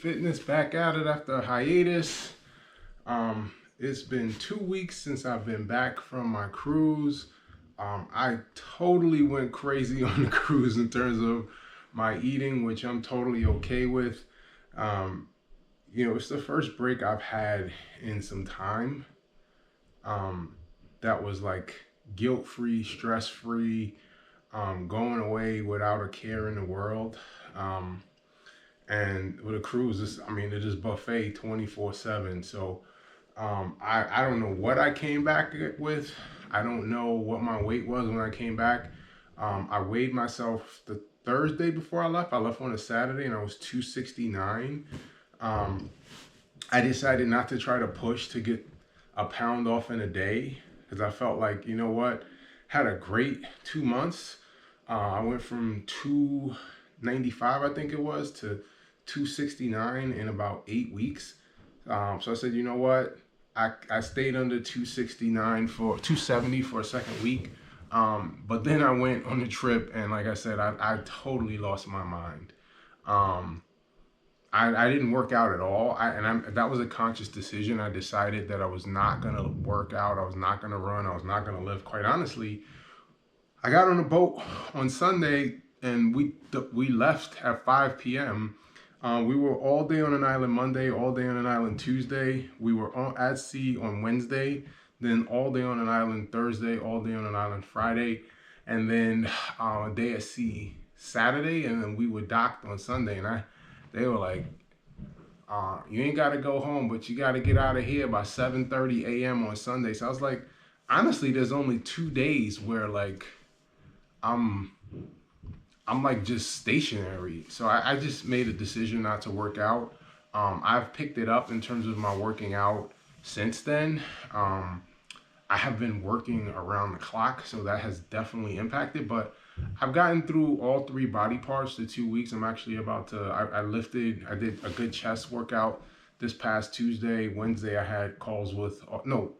Fitness back at it after a hiatus. It's been 2 weeks since I've been back from my cruise. I totally went crazy on the cruise in terms of my eating, which I'm totally okay with. Um, it's the first break I've had in some time. Um, that was like guilt free, stress free, going away without a care in the world. Um, and with a cruise, it is buffet 24/7. So I don't know what I came back with. I don't know what my weight was when I came back. I weighed myself the Thursday before I left. I left on a Saturday and I was 269. Um, I decided not to try to push to get a pound off in a day because I felt like, you know what, had a great 2 months. I went from 295, I think it was, to 269 in about 8 weeks. So I said, you know what? I stayed under 269 for 270 for a second week. But then I went on the trip and like I said, I totally lost my mind. Um, I didn't work out at all. That was a conscious decision. I decided that I was not gonna work out. I was not gonna run. I was not gonna lift. Quite honestly, I got on a boat on Sunday and we left at 5 p.m. We were all day on an island Monday, all day on an island Tuesday. We were at sea on Wednesday, then all day on an island Thursday, all day on an island Friday, and then a day at sea Saturday, and then we were docked on Sunday. And they were like, you ain't got to go home, but you got to get out of here by 7:30 a.m. on Sunday. So I was like, honestly, there's only 2 days where like I'm I'm like just stationary. So I just made a decision not to work out. I've picked it up in terms of my working out since then. I have been working around the clock, so that has definitely impacted. But I've gotten through all three body parts the 2 weeks. I'm actually about to. I did a good chest workout this past Tuesday. Wednesday, I had calls with. No,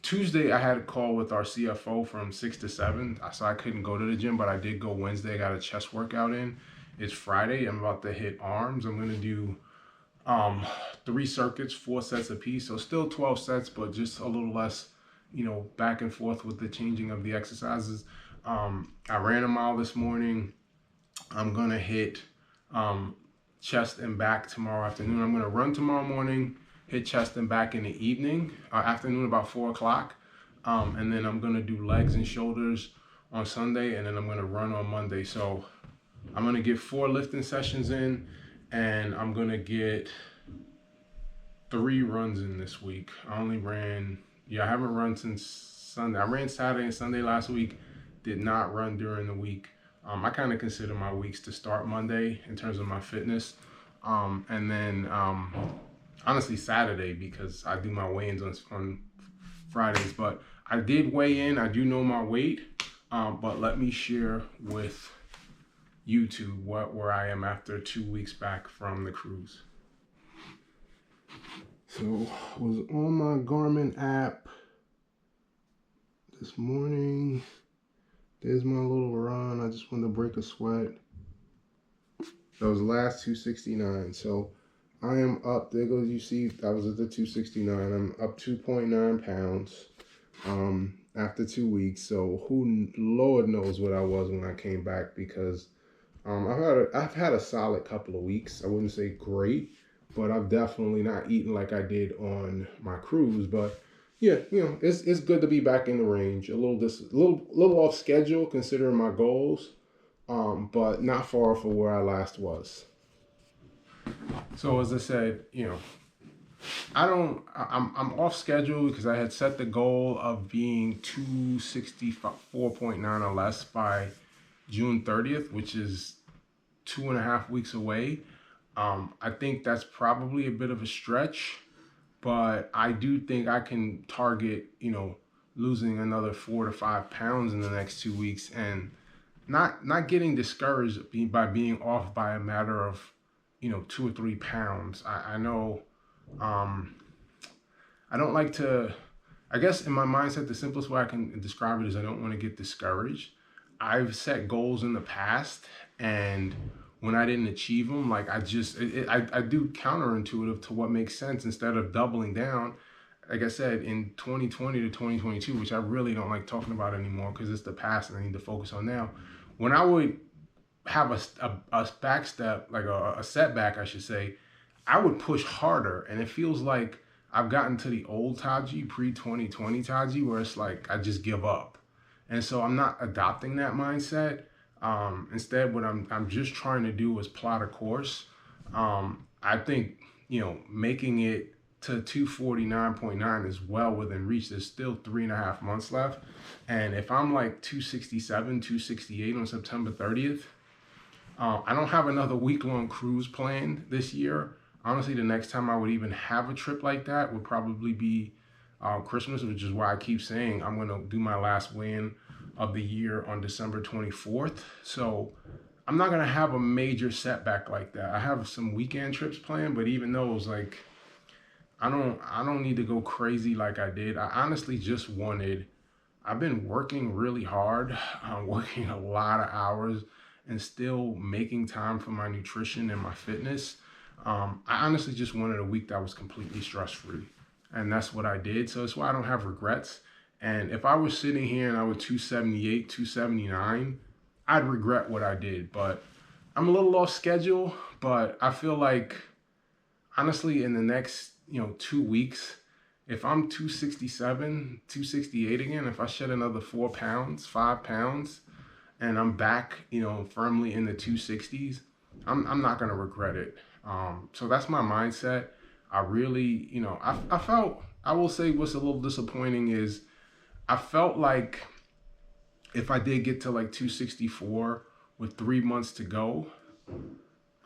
Tuesday, I had a call with our CFO from 6 to 7, so I couldn't go to the gym, but I did go Wednesday. I got a chest workout in. It's Friday. I'm about to hit arms. I'm gonna do um, 3 circuits, 4 sets apiece. So still 12 sets, but just a little less, back and forth with the changing of the exercises. I ran a mile this morning. I'm gonna hit um, chest and back tomorrow afternoon. I'm gonna run tomorrow morning, hit chest and back in the evening, afternoon about 4 o'clock, and then I'm gonna do legs and shoulders on Sunday, and then I'm gonna run on Monday. So I'm gonna get 4 lifting sessions in, and I'm gonna get 3 runs in this week. I only ran, I haven't run since Sunday. I ran Saturday and Sunday last week. Did not run during the week. I kind of consider my weeks to start Monday in terms of my fitness. And then honestly Saturday because I do my weigh-ins on Fridays. But I did weigh in. I do know my weight. But let me share with YouTube where I am after 2 weeks back from the cruise. So I was on my Garmin app this morning. There's my little run. I just wanted to break a sweat. That was last 269. So I am up. There goes, you see, I was at the 269. I'm up 2.9 pounds after 2 weeks. So Lord knows what I was when I came back because I've had a solid couple of weeks. I wouldn't say great, but I've definitely not eaten like I did on my cruise. But yeah, it's good to be back in the range. A little off schedule considering my goals, but not far from where I last was. So as I said, I'm off schedule because I had set the goal of being 264.9 or less by June 30th, which is 2.5 weeks away. I think that's probably a bit of a stretch, but I do think I can target, losing another 4 to 5 pounds in the next 2 weeks and not getting discouraged by being off by a matter of, 2 or 3 pounds. I know, I don't like to, I guess in my mindset, the simplest way I can describe it is I don't want to get discouraged. I've set goals in the past, and when I didn't achieve them, like I do counterintuitive to what makes sense instead of doubling down. Like I said, in 2020 to 2022, which I really don't like talking about anymore because it's the past and I need to focus on now. When I would have a back step, like a setback, I should say, I would push harder. And it feels like I've gotten to the old Taji, pre 2020 Taji, where it's like I just give up. And so I'm not adopting that mindset. Instead, what I'm just trying to do is plot a course. I think, making it to 249.9 is well within reach. There's still 3.5 months left. And if I'm like 267, 268 on September 30th, I don't have another week-long cruise planned this year. Honestly, the next time I would even have a trip like that would probably be Christmas, which is why I keep saying I'm going to do my last weigh-in of the year on December 24th. So I'm not going to have a major setback like that. I have some weekend trips planned, but even those, like, I don't need to go crazy like I did. I honestly just wanted, I've been working really hard, working a lot of hours and still making time for my nutrition and my fitness. I honestly just wanted a week that was completely stress-free. And that's what I did. So that's why I don't have regrets. And if I was sitting here and I was 278, 279, I'd regret what I did. But I'm a little off schedule, but I feel like, honestly, in the next, 2 weeks, if I'm 267, 268 again, if I shed another 4 pounds, 5 pounds, and I'm back, firmly in the 260s, I'm not gonna regret it. So that's my mindset. I really, I felt, I will say what's a little disappointing is I felt like if I did get to like 264 with 3 months to go,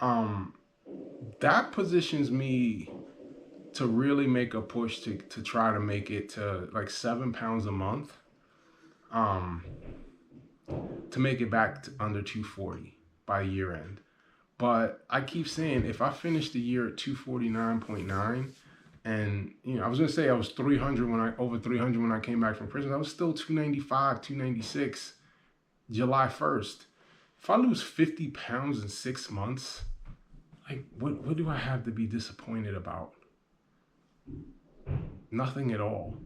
um, that positions me to really make a push to try to make it to like 7 pounds a month. Um, to make it back to under 240 by year end. But I keep saying if I finish the year at 249.9, and I was gonna say I was 300 when I over 300 when I came back from prison. I was still 295, 296 July 1st. If I lose 50 pounds in 6 months, like what do I have to be disappointed about? Nothing at all.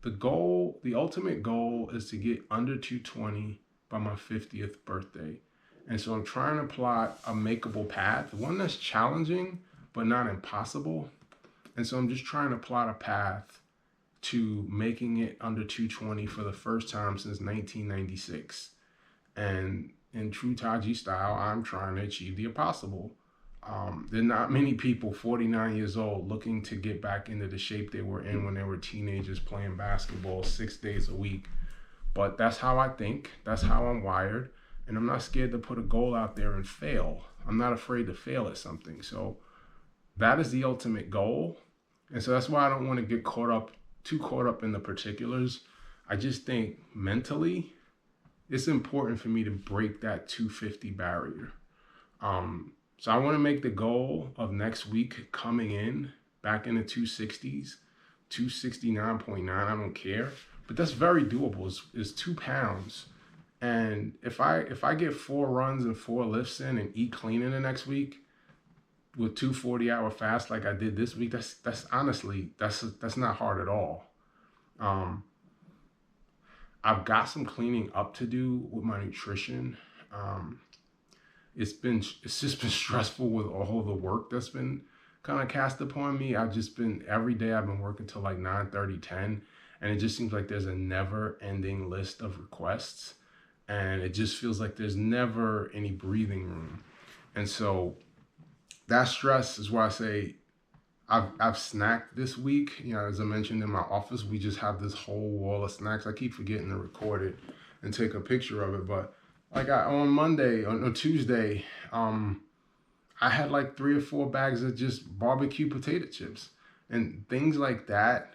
The ultimate goal is to get under 220 by my 50th birthday. And so I'm trying to plot a makeable path, one that's challenging, but not impossible. And so I'm just trying to plot a path to making it under 220 for the first time since 1996. And in true Taji style, I'm trying to achieve the impossible. There are not many people 49 years old looking to get back into the shape they were in when they were teenagers playing basketball 6 days a week. But that's how I think. That's how I'm wired. And I'm not scared to put a goal out there and fail. I'm not afraid to fail at something. So that is the ultimate goal. And so that's why I don't want to get too caught up in the particulars. I just think mentally, it's important for me to break that 250 barrier. So I want to make the goal of next week coming in back in the 260s, 269.9. I don't care, but that's very doable. It's 2 pounds. And if I get 4 runs and 4 lifts in and eat clean in the next week with 2 40-hour fasts like I did this week, that's honestly, that's not hard at all. I've got some cleaning up to do with my nutrition. It's just been stressful with all the work that's been kind of cast upon me. Every day I've been working till like 9:30, 10, and it just seems like there's a never ending list of requests. And it just feels like there's never any breathing room. And so that stress is why I say I've snacked this week. As I mentioned in my office, we just have this whole wall of snacks. I keep forgetting to record it and take a picture of it. But like on Monday, on Tuesday, I had like 3 or 4 bags of just barbecue potato chips and things like that.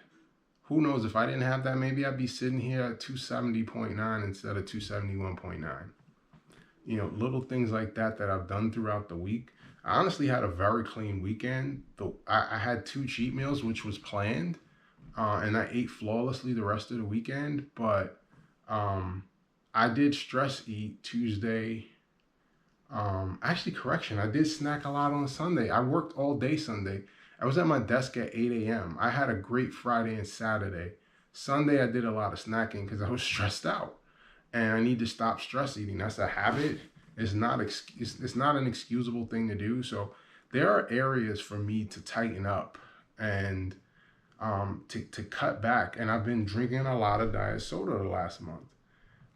Who knows, if I didn't have that, maybe I'd be sitting here at 270.9 instead of 271.9. Little things like that I've done throughout the week. I honestly had a very clean weekend. I had 2 cheat meals, which was planned, and I ate flawlessly the rest of the weekend. But I did stress eat Tuesday, Actually, correction, I did snack a lot on Sunday. I worked all day Sunday. I was at my desk at 8 a.m. I had a great Friday and Saturday. Sunday, I did a lot of snacking because I was stressed out, and I need to stop stress eating. That's a habit. It's not an excusable thing to do. So there are areas for me to tighten up and to cut back. And I've been drinking a lot of diet soda the last month.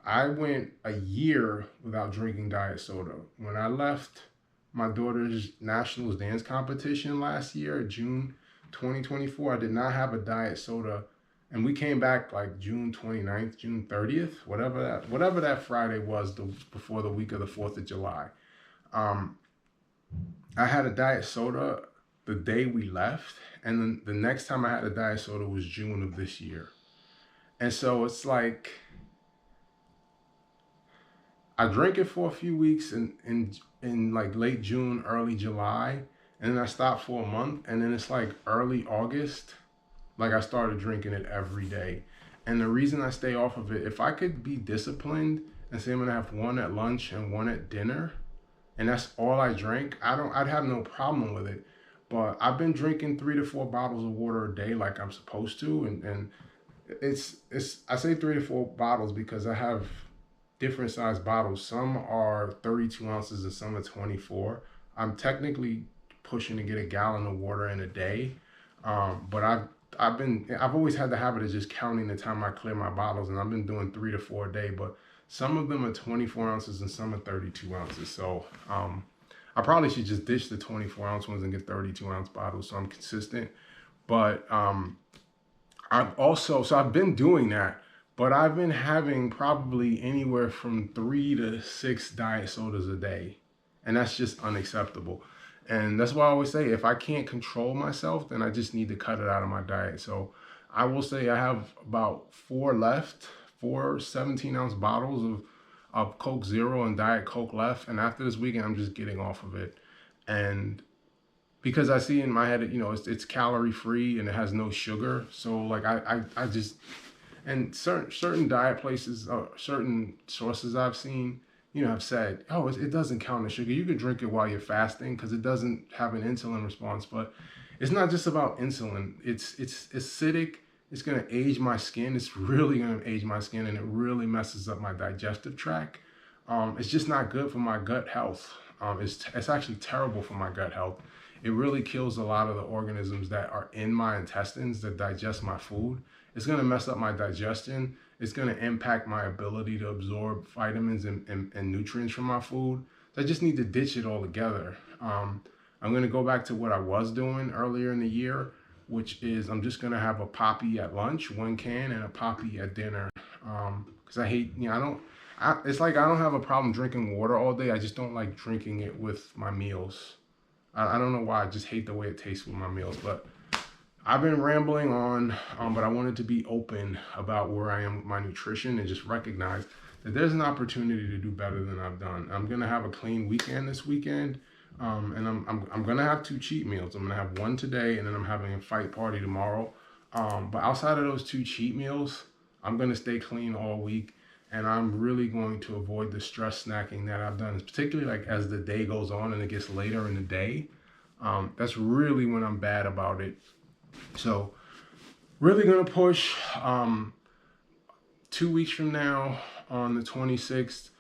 I went a year without drinking diet soda. When I left my daughter's nationals dance competition last year, June 2024, I did not have a diet soda. And we came back like June 29th, June 30th, whatever that Friday was before the week of the 4th of July. Um, I had a diet soda the day we left, and then the next time I had a diet soda was June of this year. And so it's like I drank it for a few weeks in like late June, early July, and then I stopped for a month, and then it's like early August, like I started drinking it every day. And the reason I stay off of it, if I could be disciplined and say I'm gonna have one at lunch and one at dinner, and that's all I drank, I'd have no problem with it. But I've been drinking 3 to 4 bottles of water a day like I'm supposed to, and it's I say 3 to 4 bottles because I have different size bottles. Some are 32 ounces and some are 24. I'm technically pushing to get a gallon of water in a day, but I've always had the habit of just counting the time I clear my bottles, and I've been doing 3 to 4 a day. But some of them are 24 ounces and some are 32 ounces. So I probably should just ditch the 24-ounce ones and get 32-ounce bottles so I'm consistent. But I've been doing that, but I've been having probably anywhere from 3 to 6 diet sodas a day. And that's just unacceptable. And that's why I always say if I can't control myself, then I just need to cut it out of my diet. So I will say I have about 4 left, 4 17-ounce bottles of Coke Zero and Diet Coke left. And after this weekend, I'm just getting off of it. And because I see in my head, it's calorie free and it has no sugar. So like I just, and certain diet places, certain sources I've seen, have said, oh, it doesn't count as sugar. You can drink it while you're fasting because it doesn't have an insulin response. But it's not just about insulin. It's acidic. It's gonna age my skin. It's really gonna age my skin, and it really messes up my digestive tract. It's just not good for my gut health. It's actually terrible for my gut health. It really kills a lot of the organisms that are in my intestines that digest my food. It's going to mess up my digestion. It's going to impact my ability to absorb vitamins and nutrients from my food. So I just need to ditch it altogether. I'm going to go back to what I was doing earlier in the year, which is I'm just going to have a Poppy at lunch, 1 can, and a Poppy at dinner. Because I hate, it's like I don't have a problem drinking water all day. I just don't like drinking it with my meals. I don't know why. I just hate the way it tastes with my meals. But I've been rambling on, but I wanted to be open about where I am with my nutrition and just recognize that there's an opportunity to do better than I've done. I'm gonna have a clean weekend this weekend, and I'm gonna have 2 cheat meals. I'm gonna have one today, and then I'm having a fight party tomorrow. But outside of those 2 cheat meals, I'm gonna stay clean all week. And I'm really going to avoid the stress snacking that I've done, particularly like as the day goes on and it gets later in the day. That's really when I'm bad about it. So really gonna push 2 weeks from now on the 26th.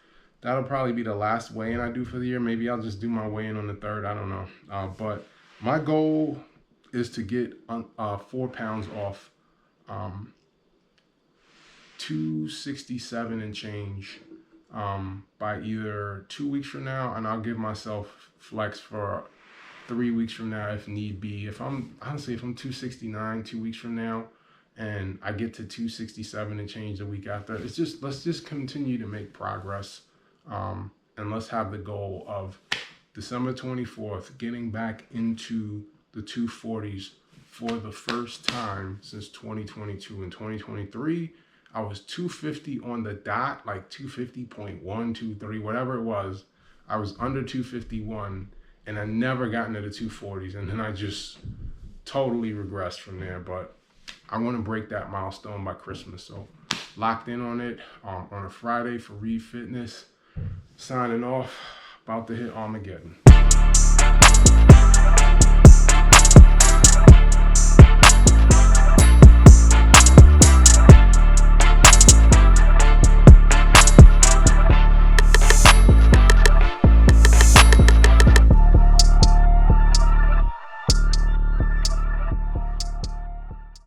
That'll probably be the last weigh-in I do for the year. Maybe I'll just do my weigh-in on the 3rd. I don't know. But my goal is to get 4 pounds off 267 and change by either 2 weeks from now, and I'll give myself flex for 3 weeks from now if need be. If I'm 269 2 weeks from now and I get to 267 and change the week after, let's just continue to make progress, and let's have the goal of December 24th getting back into the 240s for the first time since 2022. In 2023 I was 250 on the dot, like 250.123, whatever it was. I was under 251, and I never got into the 240s, and then I just totally regressed from there. But I want to break that milestone by Christmas, so locked in on it on a Friday for Reed Fitness. Signing off. About to hit Armageddon.